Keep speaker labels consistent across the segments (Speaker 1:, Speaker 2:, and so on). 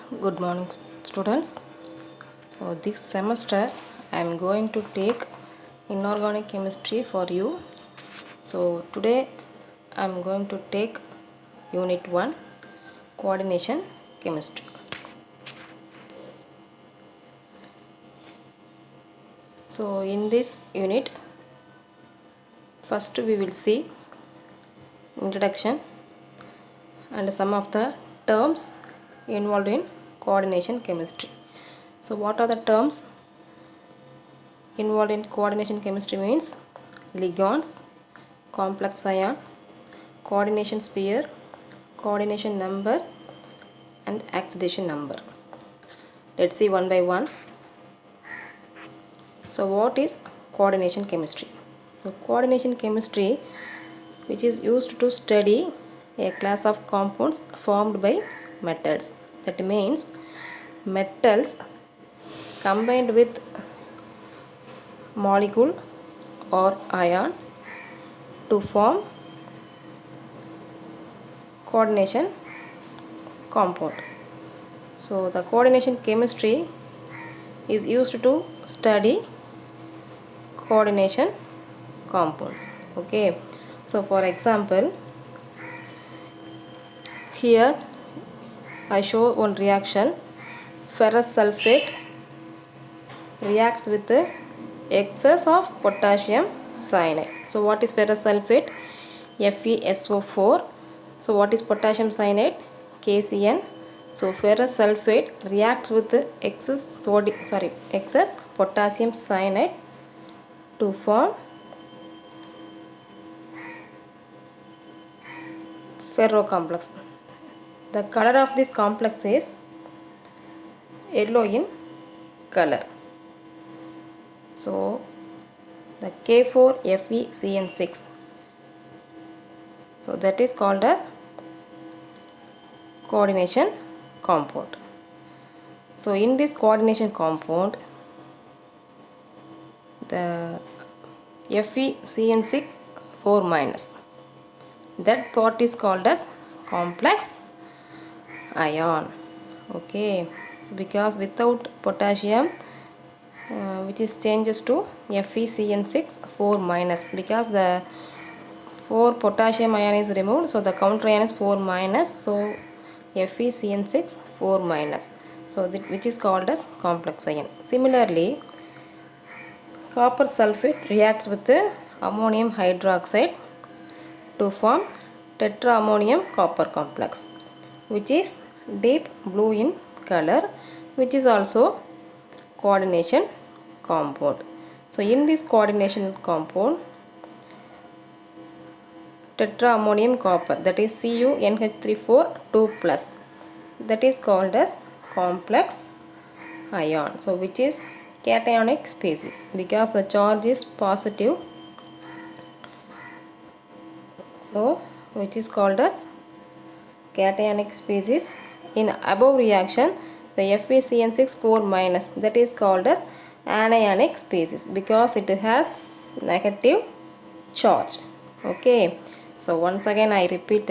Speaker 1: Good morning, students. So, this semester I am going to take inorganic chemistry for you. So, today I am going to take Unit 1 Coordination Chemistry. So, in this unit, first we will see introduction and some of the terms involved in coordination chemistry. So, what are the terms involved in coordination chemistry? Means ligands, complex ion, coordination sphere, coordination number and oxidation number. Let's see one by one. So what is coordination chemistry? So coordination chemistry, which is used to study a class of compounds formed by metals. That means metals combined with molecule or ion to form coordination compound. So the coordination chemistry is used to study coordination compounds. Okay, so for example, here I show one reaction. Ferrous sulfate reacts with the excess of potassium cyanide. So what is ferrous sulfate? FeSO4. So what is potassium cyanide? KCN. So ferrous sulfate reacts with the excess potassium cyanide to form ferro complex. The color of this complex is yellow in color. So the K4FeCN6. So that is called as coordination compound. So in this coordination compound, the FeCN6 4 minus, that part is called as complex ion. Okay, so because without potassium, which is changes to FeCN6 4 minus, because the 4 potassium ion is removed, so the counter ion is 4 minus, so FeCN6 4 minus, so which is called as complex ion. Similarly, copper sulfate reacts with the ammonium hydroxide to form tetraammonium copper complex, which is deep blue in color, which is also coordination compound. So in this coordination compound, tetraammonium copper, that is CuNH3 2 plus, that is called as complex ion. So which is cationic species, because the charge is positive, so which is called as cationic species. In above reaction, the FeCN6 4 minus, that is called as anionic species, because it has negative charge. Okay, so once again I repeat.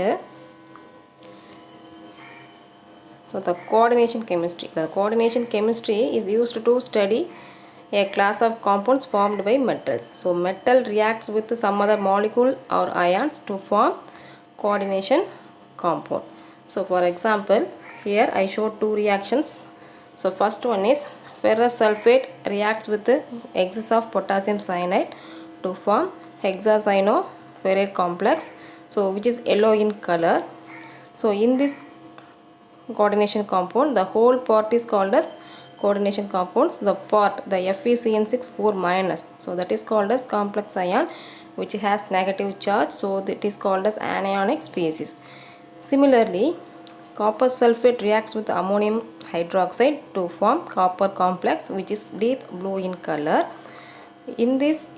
Speaker 1: So the coordination chemistry. The coordination chemistry is used to study a class of compounds formed by metals. So metal reacts with some other molecule or ions to form coordination compound. So for example, here I show two reactions. So first one is ferrous sulfate reacts with the excess of potassium cyanide to form hexacyanoferrate complex, so which is yellow in color. So in this coordination compound, the whole part is called as coordination compounds. The part, the FeCN6 4 minus, so that is called as complex ion, which has negative charge, so that is called as anionic species. Similarly, copper sulfate reacts with ammonium hydroxide to form copper complex, which is deep blue in color. In this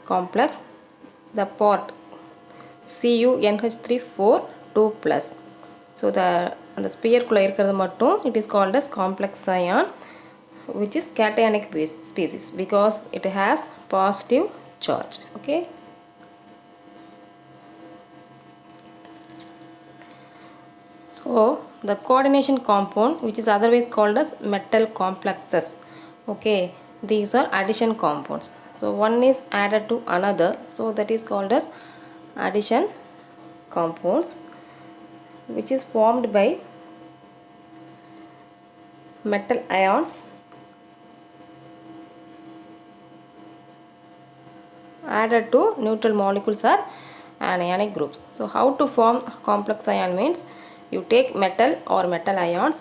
Speaker 1: complex, the part CuNH3 4 2 plus, so the sphere குள்ள இருக்கிறது மட்டும், it is called as complex ion, which is cationic species, because it has positive charge. Okay, so So the coordination compound, which is otherwise called as metal complexes. Okay, these are addition compounds. So one is added to another, so that is called as addition compounds, which is formed by metal ions added to neutral molecules or anionic groups. So how to form complex ion means you take metal or metal ions,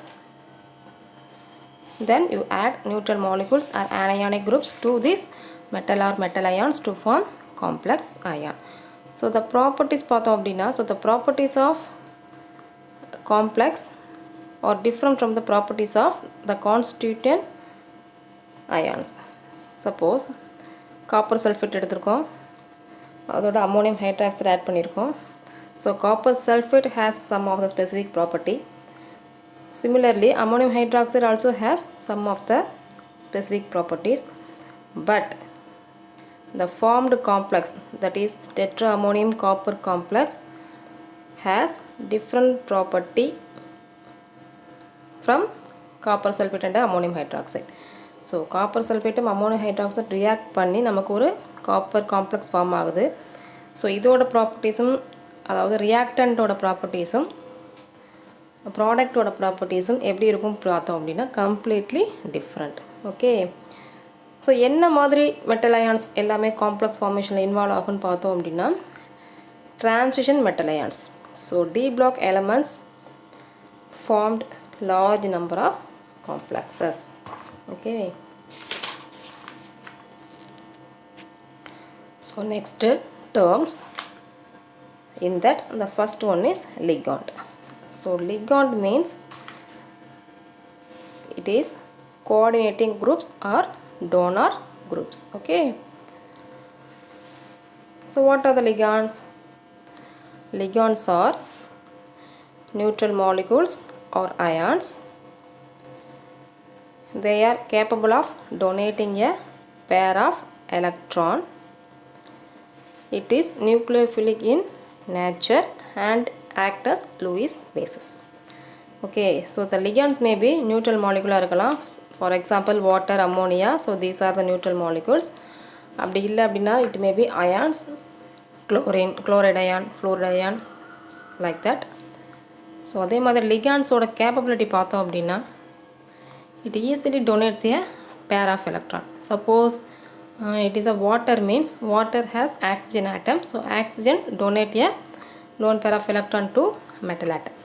Speaker 1: then you add neutral molecules or anionic groups to these metal or metal ions to form complex ion. So the properties பார்த்தோம் அப்படின்னா, so the properties of complex are different from the properties of the constituent ions. Suppose copper sulfate எடுத்திருக்கோம், அதோட ammonium hydroxide add பண்ணியிருக்கோம். So copper sulfate has some of the specific property. Similarly, ammonium hydroxide also has some of the specific properties, but the formed complex, that is tetraammonium copper complex, has different property from copper sulfate and ammonium hydroxide. So copper sulfate and ammonium hydroxide react பண்ணி நமக்கு ஒரு copper complex form ஆகுது. So இதோட ப்ராப்பர்ட்டிஸும், அதாவது ரியாக்டன்ட்டோட ப்ராப்பர்ட்டிஸும் ப்ராடக்டோட ப்ராப்பர்ட்டிஸும் எப்படி இருக்கும் பார்த்தோம் அப்படின்னா கம்ப்ளீட்லி டிஃப்ரெண்ட். ஓகே, ஸோ என்ன மாதிரி மெட்டல் அயான்ஸ் எல்லாமே காம்ப்ளெக்ஸ் ஃபார்மேஷனில் இன்வால்வ் ஆகும்னு பார்த்தோம் அப்படின்னா transition metal ions. So D block elements formed large number of complexes. Okay, so next terms in that, the first one is ligand. So ligand means it is coordinating groups or donor groups. Okay, so what are the ligands? Ligands are neutral molecules or ions. They are capable of donating a pair of electron. It is nucleophilic in nature and act as Lewis bases. Okay, so the ligands may be neutral molecular இருக்கலாம். For example, water, ammonia. So these are the neutral molecules. அப்படி இல்லை அப்படின்னா it may be ions, chlorine, chloride ion, fluoride ion, like that. So அதே மாதிரி ligandsோட capability பார்த்தோம் அப்படின்னா it easily donates a pair of electron. Suppose it is a water, means water has oxygen atom. So oxygen donate a lone pair of electron to metal atom.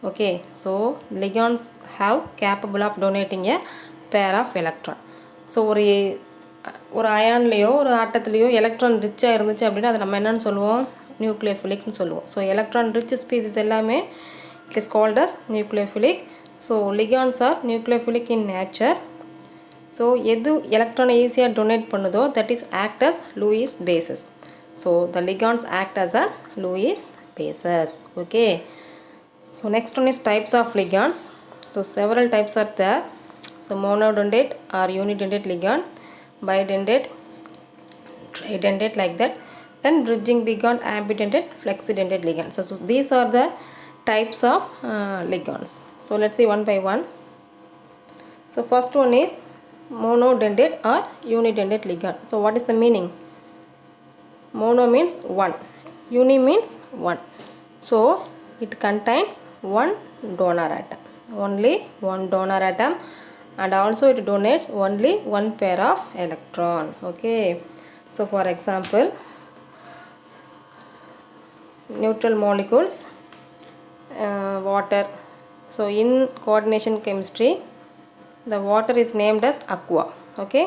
Speaker 1: Okay, so ligands have capable of donating a pair of electron. So ஒரு அயான்லேயோ ஒரு ஆட்டத்துலேயோ electron ரிச்சாக இருந்துச்சு அப்படின்னா அதை நம்ம என்னன்னு சொல்லுவோம், நியூக்ளியோஃபிலிக்னு சொல்லுவோம். ஸோ எலக்ட்ரான் ரிச் ஸ்பீசிஸ் எல்லாமே it is called as nucleophilic. So ligands are nucleophilic in nature. So எது எலக்ட்ரானை ஈஸியாக டொனேட் பண்ணுதோ that is act as Lewis bases. So the ligands act as a Lewis bases. Okay, so next one is types of ligands. So several types are there. So monodentate or unidentate ligand, bidentate, tridentate, like that. Then bridging ligand, ambidentate, flexidentate ligand. So these are the types of ligands. So let's see one by one. So first one is monodentate or unidentate ligand. So what is the meaning? Mono means one, uni means one. So it contains one donor atom, only one donor atom, and also it donates only one pair of electron. Okay, so for example, neutral molecules, water. So in coordination chemistry, the water is named as aqua. Okay,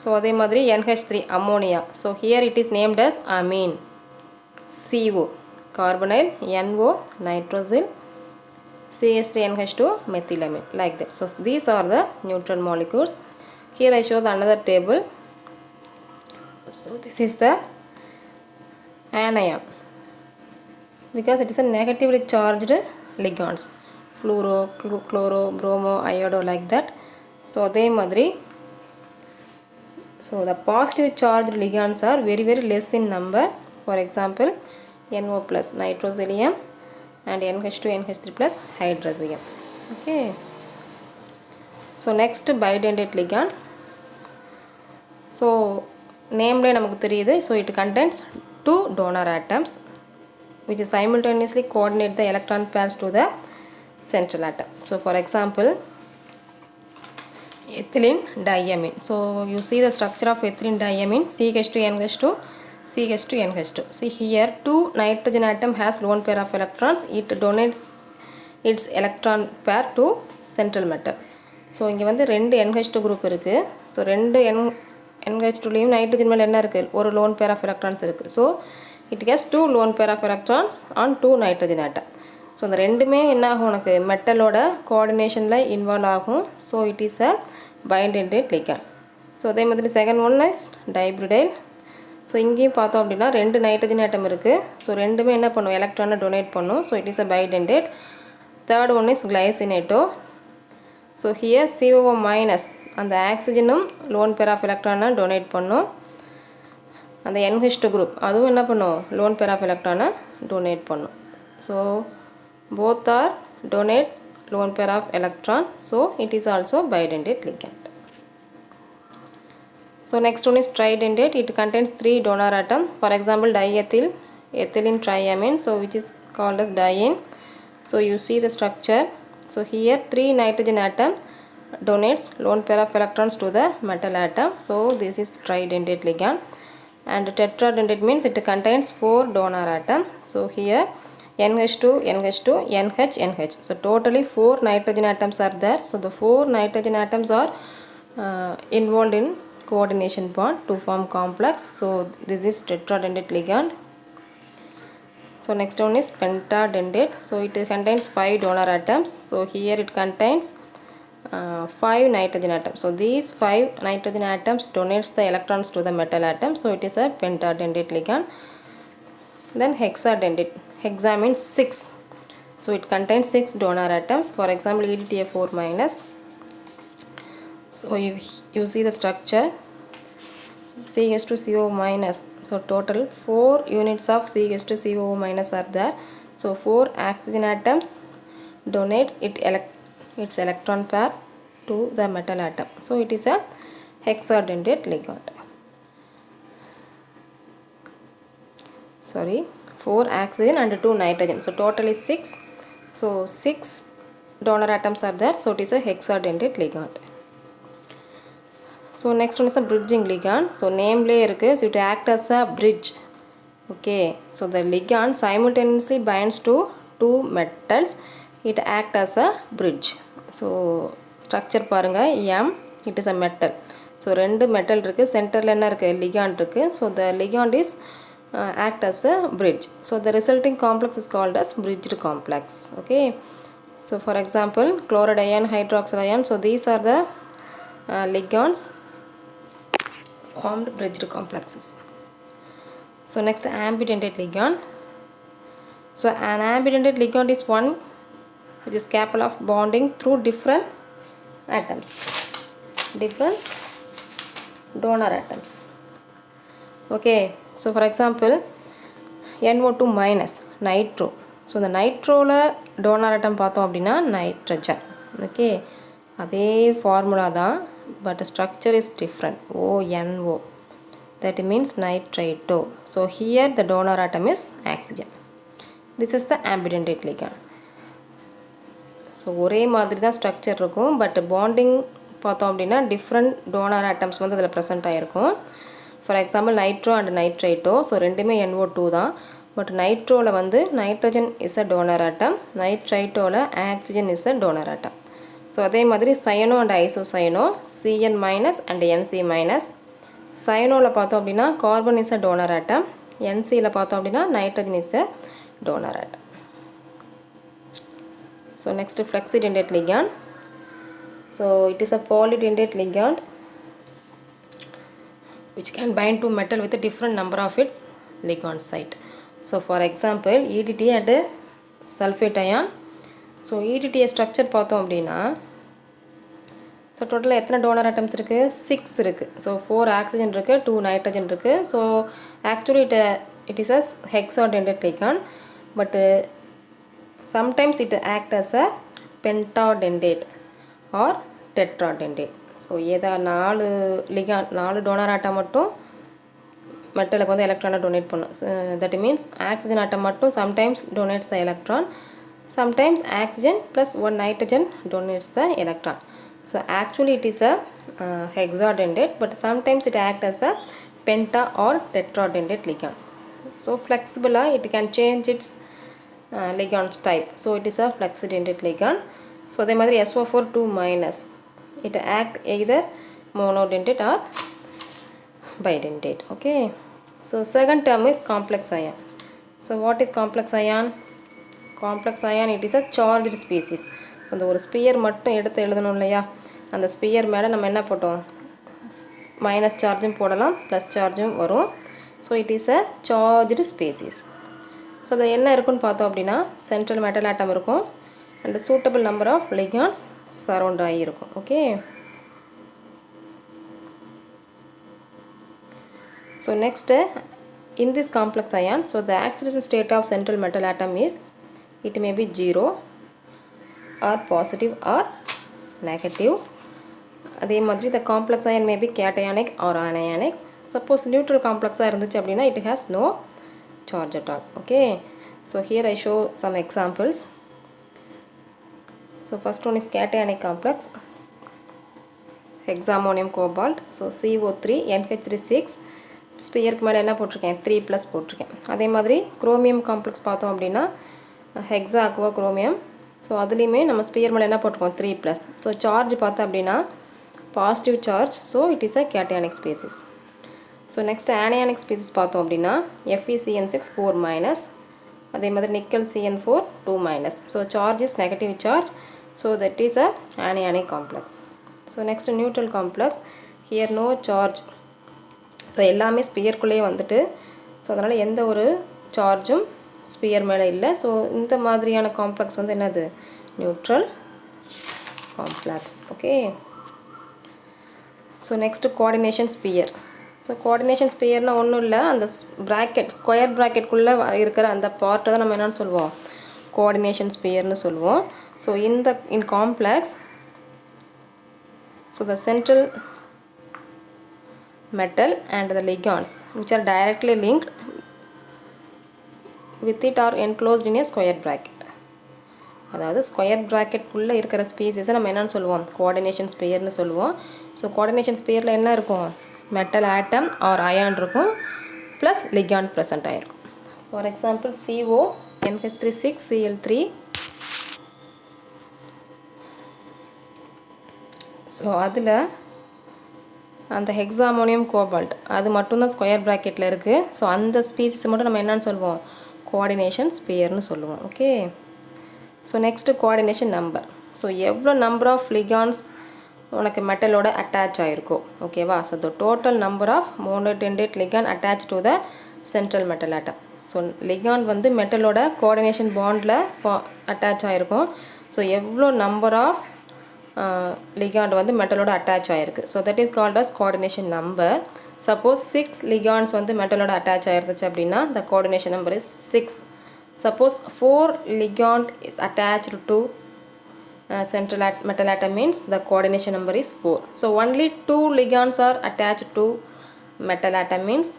Speaker 1: so அதே மாதிரி NH3 ammonia. So here it is named as amine. CO carbonyl, NO nitrosyl, CH3NH2 methylamine, like that. So these are the neutral molecules. Here I show the another table. So this is the anion, because it is a negatively charged ligands, fluoro, chloro, bromo, iodo, like that. So அதே மாதிரி, so the positive charged ligands are very less in number. For example, NO plus nitrosyllium, and NH2 NH3 plus hydrazine. Okay. So next bidentate ligand. So name நமக்கு தெரியுது. So it contains two donor atoms which simultaneously coordinate the electron pairs to the central atom. So for example, ethylene diamine. So you see the structure of ethylene diamine, CH2NH2, CH2NH2. See here, two nitrogen atom has lone pair of electrons. It donates its electron pair to central metal. So இங்கே வந்து ரெண்டு NH2 group இருக்கு. So ரெண்டு NH2லையும் nitrogen மேல என்ன இருக்கு? ஒரு lone pair of electrons இருக்கு. So it has two lone pair of electrons on two nitrogen atom. So இந்த ரெண்டுமே என்ன ஆகும் உனக்கு மெட்டலோட கோஆர்டினேஷனில் இன்வால்வ் ஆகும். So it is a bidentate ligand. So அதே மாதிரி செகண்ட் ஒன் இஸ் டைப்ரிடைல். ஸோ இங்கேயும் பார்த்தோம் அப்படின்னா ரெண்டு நைட்ரஜன் ஆட்டம் இருக்குது. ஸோ ரெண்டுமே என்ன பண்ணும் எலக்ட்ரானை டொனேட் பண்ணும். So it is a bidentate. Third one is glycinato. So here COO minus அந்த ஆக்சிஜனும் லோன் பேர் ஆஃப் எலக்ட்ரானை டொனேட் பண்ணும். அந்த NH2 குரூப் அதுவும் என்ன பண்ணும் லோன் பேர் ஆஃப் எலக்ட்ரானை டொனேட் பண்ணும். So both are donate lone pair of electron, so it is also bidentate ligand. So next one is tridentate. It contains three donor atom. For example, diethyl ethylene triamine, so which is called as diene. So you see the structure. So here three nitrogen atom donates lone pair of electrons to the metal atom. So this is tridentate ligand. And tetradentate means it contains four donor atom. So here NH2, NH2, NH, NH. So totally four nitrogen atoms are there. So the four nitrogen atoms are involved in coordination bond to form complex. So this is tetradentate ligand. So next one is pentadentate. So it contains five donor atoms. So here it contains five nitrogen atoms. So these five nitrogen atoms donates the electrons to the metal atom. So it is a pentadentate ligand. Then hexadentate. Hexa means 6. So it contains 6 donor atoms. For example, EDTA4 minus. So you see the structure. CH2CO minus. So total 4 units of CH2CO minus are there. So 4 oxygen atoms donates its electron pair to the metal atom. So it is a hexadentate ligand. Sorry. 4 oxygen and 2 nitrogen. So total is 6. So 6 donor atoms are there. So it is a hexadentate ligand. So next one is a bridging ligand. So name layer irukku. So it acts as a bridge. Okay. So the ligand simultaneously binds to two metals. It acts as a bridge. So structure பாருங்க M. It is a metal. So ரெண்டு metal இருக்கு. சென்டர்ல என்ன இருக்கு ligand இருக்கு. So the ligand is act as a bridge. So the resulting complex is called as bridged complex. Okay. So for example, chloride ion, hydroxyl ion. So these are the ligands formed bridged complexes. So next ambidentate ligand. So an ambidentate ligand is one which is capable of bonding through different atoms, different donor atoms. Okay. So for example, NO2 minus nitro. So the nitro donor atom பார்த்தோம் அப்படின்னா nitrogen. Okay. அதே formula தான், but structure is different. ONO. That means nitrito. So here the donor atom is oxygen. This is the ambidentate ligand. So ஒரே மாதிரி தான் structure இருக்கும், but bonding பார்த்தோம் அப்படின்னா different donor atoms வந்து அதில் present ஆயிருக்கும். For example, nitro and nitrito. So ரெண்டுமே NO2 தான், but nitroல வந்து nitrogen is a donor atom, nitritoல oxygen is a donor atom. So அதே மாதிரி cyano and isocyano, Cn minus and Nc minus. Cyanoல பார்த்தோம் அப்படின்னா carbon is a donor atom, Ncல பார்த்தோம் அப்படின்னா nitrogen is a donor atom. So next flexidentate ligand. So it is a polydentate ligand which can bind to metal with a different number of its ligand site. So for example, EDT and sulfate ion. So EDT structure பார்த்தோம் அப்படின்னா so டோட்டலாக எத்தனை toner atoms இருக்குது 6 இருக்குது. So 4 oxygen இருக்குது, 2 nitrogen இருக்குது. So actually it is a hexadentate ligand, but sometimes it act as a pentadentate or tetradentate. So ஏதா 4 ligand 4 toner ஆட்டம் மட்டும் மெட்டலுக்கு வந்து எலக்ட்ரானை டொனேட் பண்ணும். தட் மீன்ஸ் ஆக்சிஜன் ஆட்டம் மட்டும் sometimes donates the electron, sometimes oxygen plus 1 nitrogen donates the electron. So actually it is a hexadentate, but sometimes it acts as a penta or tetradentate ligand. So flexible, it can change its ligand type. So it is a flexidentate ligand. So அதே மாதிரி SO4 2 minus, it act either monodentate or bidentate. Okay, so second term is complex ion. So what is complex ion? Complex ion, it is a charged species. அந்த ஒரு sphere மட்டும் எடுத்து எழுதணும் இல்லையா, அந்த sphere மேலே நம்ம என்ன போட்டோம், மைனஸ் சார்ஜும் போடலாம் ப்ளஸ் சார்ஜும் வரும். So it is a charged species. So அதில் என்ன இருக்குன்னு பார்த்தோம் அப்படின்னா சென்ட்ரல் மெட்டல் ஆட்டம் இருக்கும் and suitable number of ligands surround ஆகியிருக்கும். Okay, so next in this complex ion, so the oxidation state of central metal atom is, it may be 0 or positive or negative. அதே மாதிரி the complex ion may be cationic or anionic. Suppose neutral complex இருந்துச்சு அப்படின்னா it has no charge at all. Okay, so here I show some examples. So first one is cationic complex, hexammonium cobalt. So CO3 NH36, ஸ்பியருக்கு மேலே என்ன போட்டிருக்கேன், 3+ போட்டிருக்கேன். அதே மாதிரி chromium complex பார்த்தோம் அப்படின்னா ஹெக்ஸா அக்வா குரோமியம். ஸோ அதுலேயுமே நம்ம ஸ்பியர் மேலே என்ன போட்டிருக்கோம், 3+. ஸோ சார்ஜ் பார்த்தோம் அப்படின்னா positive charge. So it is a cationic species. So next anionic species பார்த்தோம் அப்படின்னா FeCN6 4-. அதே மாதிரி nickel CN4 2-. So charge is negative charge. So that is a anionic complex. So next neutral complex, here no charge. So எல்லாமே ஸ்பியருக்குள்ளேயே வந்துட்டு, so அதனால் எந்த ஒரு சார்ஜும் ஸ்பியர் மேலே இல்லை. ஸோ இந்த மாதிரியான காம்ப்ளெக்ஸ் வந்து என்னது, neutral complex. Okay, so next coordination sphere. So coordination ஸ்பியர்னால் ஒன்றும் இல்லை, அந்த ப்ராக்கெட் ஸ்கொயர் ப்ராக்கெட்குள்ளே இருக்கிற அந்த பார்ட்டை தான் நம்ம என்னென்னு சொல்லுவோம், கோஆர்டினேஷன் ஸ்பியர்னு சொல்லுவோம். So in complex, so the central metal and the ligands which are directly linked with it are enclosed in a square bracket. அதாவது ஸ்கொயர் ப்ராக்கெட்குள்ளே இருக்கிற ஸ்பீசிஸை நம்ம என்னென்னு சொல்லுவோம், கோஆர்டினேஷன் ஸ்பியர்னு சொல்லுவோம். ஸோ கோஆர்டினேஷன் ஸ்பியரில் என்ன இருக்கும், மெட்டல் ஆட்டம் ஆர் அயான் இருக்கும் ப்ளஸ் லிகாண்ட் ப்ரெசென்ட் ஆகிருக்கும். For example CO NH36 Cl3. So அதில் அந்த ஹெக்ஸாமோனியம் கோபால்ட் அது மட்டும்தான் ஸ்கொயர் ப்ராக்கெட்டில் இருக்குது. ஸோ அந்த ஸ்பீசிஸ் மட்டும் நம்ம என்னென்னு சொல்லுவோம், கோஆர்டினேஷன் ஸ்பியர்னு சொல்லுவோம். Okay, so next coordination number. So எவ்வளோ நம்பர் ஆஃப் லிகாண்ட்ஸ் உனக்கு மெட்டலோட அட்டாச் ஆகிருக்கோ, ஓகேவா. So the total number of monodentate ligand attach to the central metal atom. So ligand வந்து மெட்டலோட கோஆர்டினேஷன் பாண்டில் அட்டாச் ஆகிருக்கும். ஸோ எவ்வளோ நம்பர் ஆஃப் ligand வந்து மெட்டலோட அட்டாச் ஆகிருக்கு. So that is called as coordination number. Suppose 6 ligands வந்து மெட்டலோட அட்டாச் ஆகிருந்துச்சு அப்படின்னா the coordination number is 6. Suppose 4 ligand is attached to central metal atom means the coordination number is 4. So only 2 ligands are attached to metal atom means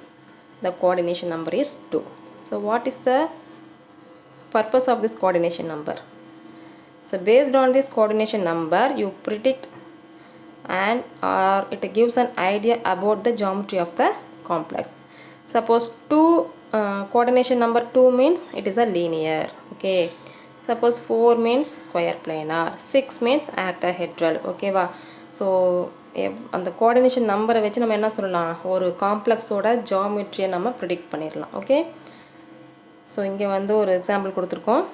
Speaker 1: the coordination number is 2. So what is the purpose of this coordination number? So based on this coordination number you predict and or it gives an idea about the geometry of the complex. Suppose 2 coordination number 2 means it is a linear. Okay, suppose 4 means square planar, 6 means octahedral. Okay va. So அந்த coordination நம்பரை வச்சு நம்ம என்ன சொல்லலாம், ஒரு காம்ப்ளெக்ஸோட ஜியோமெட்ரியை நம்ம predict பண்ணிடலாம். Okay, so இங்கே வந்து ஒரு எக்ஸாம்பிள் கொடுத்துருக்கோம்,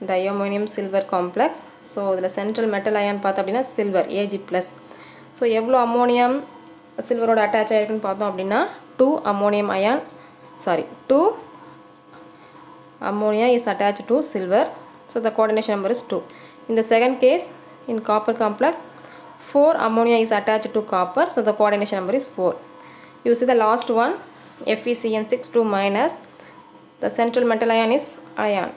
Speaker 1: டயோமோனியம் சில்வர் காம்ப்ளெக்ஸ். ஸோ இதில் சென்ட்ரல் மெட்டல் அயான் பார்த்தோம் அப்படின்னா சில்வர் Ag+. ஸோ எவ்வளோ அம்மோனியம் சில்வரோட அட்டாச் ஆகிருக்குன்னு பார்த்தோம் அப்படின்னா 2 ammonium ion, 2 ammonia is attached to silver. So the coordination number is 2. In the second case, in copper complex, 4 ammonia is attached to copper. So the coordination number is 4. You see the last one, FeCN6 2-. The central metal ion is ion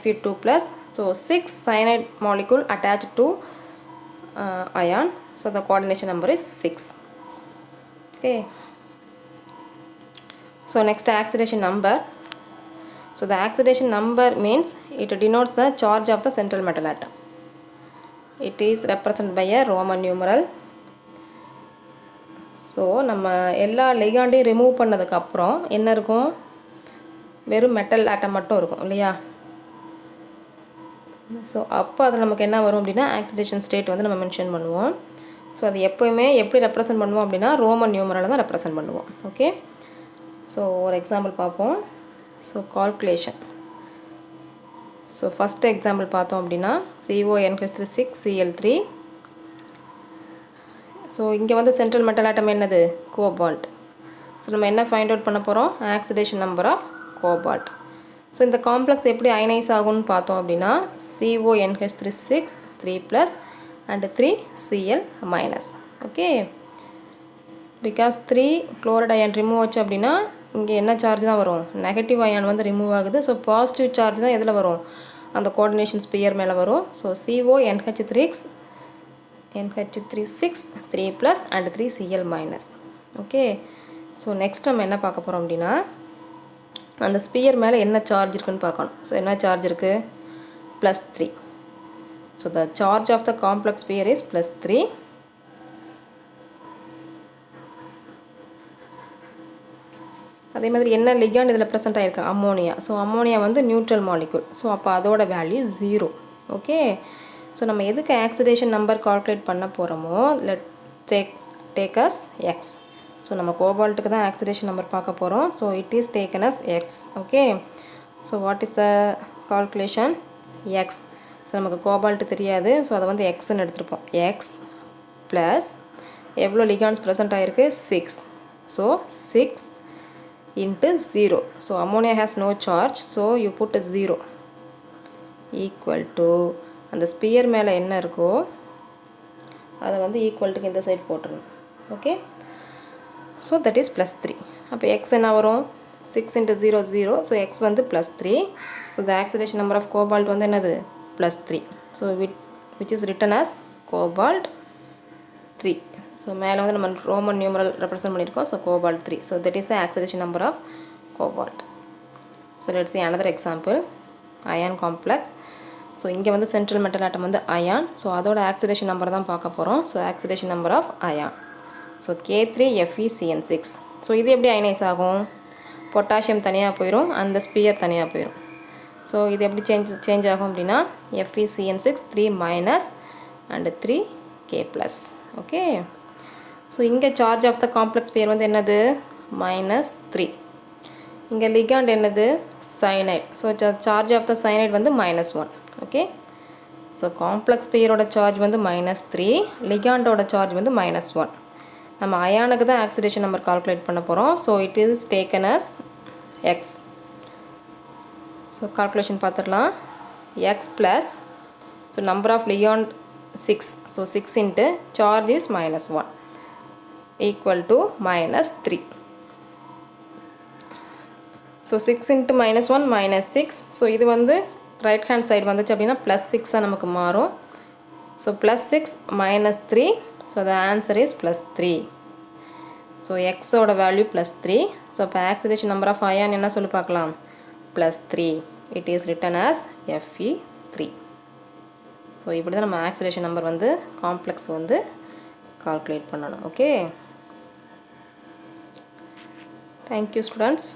Speaker 1: Fe2 plus. So 6 cyanide molecule attached to ion. So the coordination number is 6. Okay. So next oxidation number. So the oxidation number means it denotes the charge of the central metal atom. It is represented by a Roman numeral. So நம்ம எல்லா லிகாண்டையும் remove பண்ணதுக்கப்புறம் என்ன இருக்கும், வெறும் metal ஆட்டம் மட்டும் இருக்கும் இல்லையா. So அப்போ அது நமக்கு என்ன வரும் அப்படின்னா ஆக்சிடேஷன் ஸ்டேட் வந்து நம்ம மென்ஷன் பண்ணுவோம். ஸோ அது எப்போயுமே எப்படி ரெப்ரசன்ட் பண்ணுவோம் அப்படின்னா ரோமன் நியூமரலை தான் ரெப்ரசன்ட் பண்ணுவோம். ஓகே. ஸோ ஒரு எக்ஸாம்பிள் பார்ப்போம். So calculation. So first example பார்த்தோம் அப்படின்னா CONH6Cl3. ஸோ இங்கே வந்து சென்ட்ரல் மெட்டல் ஆட்டம் என்னது, கோபால்ட். ஸோ நம்ம என்ன ஃபைண்ட் அவுட் பண்ண போகிறோம், oxidation number of cobalt. So இந்த காம்ப்ளெக்ஸ் எப்படி அயனைஸ் ஆகும்னு பார்த்தோம் அப்படின்னா CONH3 3+ and 3Cl-. Okay. Because 3 chloride ion remove ஆச்சு அப்படின்னா இங்கே என்ன சார்ஜ் தான் வரும், நெகட்டிவ் அயான் வந்து ரிமூவ் ஆகுது. ஸோ பாசிட்டிவ் சார்ஜ் தான் எதில் வரும், அந்த கோஆர்டினேஷன் ஸ்பியர் மேலே வரும். So CONH6 3+ and 3Cl-. Okay. So next நம்ம என்ன பார்க்க போகிறோம் அப்படின்னா அந்த ஸ்பியர் மேலே என்ன சார்ஜ் இருக்குன்னு பார்க்கணும். ஸோ என்ன சார்ஜ் இருக்குது, +3. So the charge of the complex sphere is +3. அதே மாதிரி என்ன லிகாண்ட் இதில் ப்ரெசென்ட் ஆகிருக்கு, அம்மோனியா. ஸோ அம்மோனியா வந்து நியூட்ரல் மாலிக்யூல். ஸோ அப்போ அதோட வேல்யூ 0. ஓகே. ஸோ நம்ம எதுக்கு ஆக்சிடேஷன் நம்பர் கால்குலேட் பண்ண போகிறோமோ டேக் அஸ் எக்ஸ். ஸோ நம்ம கோபால்ட்டுக்கு தான் ஆக்சிடேஷன் நம்பர் பார்க்க போகிறோம். So it is taken as x. Okay. So what is the calculation, x. So நமக்கு கோபால்ட்டு தெரியாது. ஸோ அதை வந்து எக்ஸ்ன்னு எடுத்துருப்போம். எக்ஸ் ப்ளஸ் எவ்வளோ லிகாண்ட்ஸ் ப்ரெசென்ட் ஆகிருக்கு, 6. So 6 into 0. So ammonia has no charge. So you put a 0 equal to அந்த sphere மேலே என்ன இருக்கோ அதை வந்து ஈக்குவல்ட்டுக்கு இந்த சைட் போட்டுருணும். ஓகே. So that is +3. அப்போ எக்ஸ் என்ன வரும், 6 into 0 0. ஸோ எக்ஸ் வந்து +3. So the oxidation number of cobalt வந்து என்னது, +3. So which is written as cobalt 3. So மேலே வந்து நம்ம ரோமன் நியூமரல் ரெப்ரசன்ட் பண்ணியிருக்கோம். So cobalt 3. So that is the oxidation number of cobalt. So let's see another example, iron complex. So இங்கே வந்து central metal atom வந்து iron. So அதோட oxidation number தான் பார்க்க போகிறோம். So oxidation number of iron. So K3FeCN6. So இது எப்படி அயனைஸ் ஆகும், பொட்டாசியம் தனியாக போயிடும், அந்த ஸ்பியர் தனியாக போயிடும். ஸோ இது எப்படி சேஞ்ச் ஆகும் அப்படின்னா FeCN6 3- and 3K+. Okay. So இங்கே charge of the complex sphere வந்து என்னது, -3. இங்கே லிகாண்ட் என்னது, cyanide. So charge of the cyanide வந்து -1. ஓகே. ஸோ காம்ப்ளெக்ஸ் ஸ்பியரோட சார்ஜ் வந்து -3, லிகாண்டோட சார்ஜ் வந்து -1. நம்ம அயானுக்கு தான் ஆக்சிடேஷன் நம்பர் கால்குலேட் பண்ண போகிறோம். So it is taken as x. So calculation பார்த்துடலாம். X plus, so number of ligand 6. So 6 into charge is -1 equal to -3. So 6 into -1 -6. So இது வந்து ரைட் ஹேண்ட் சைடு வந்துச்சு அப்படின்னா +6 நமக்கு மாறும். So +6 -3. So the answer is +3. So எக்ஸோட value +3. So இப்போ oxidation number of ion என்ன சொல்லி பார்க்கலாம், +3. It is written as Fe3. So இப்படி தான் நம்ம ஆக்சிடேஷன் நம்பர் வந்து காம்ப்ளெக்ஸ் வந்து கால்குலேட் பண்ணணும். ஓகே. Thank you students.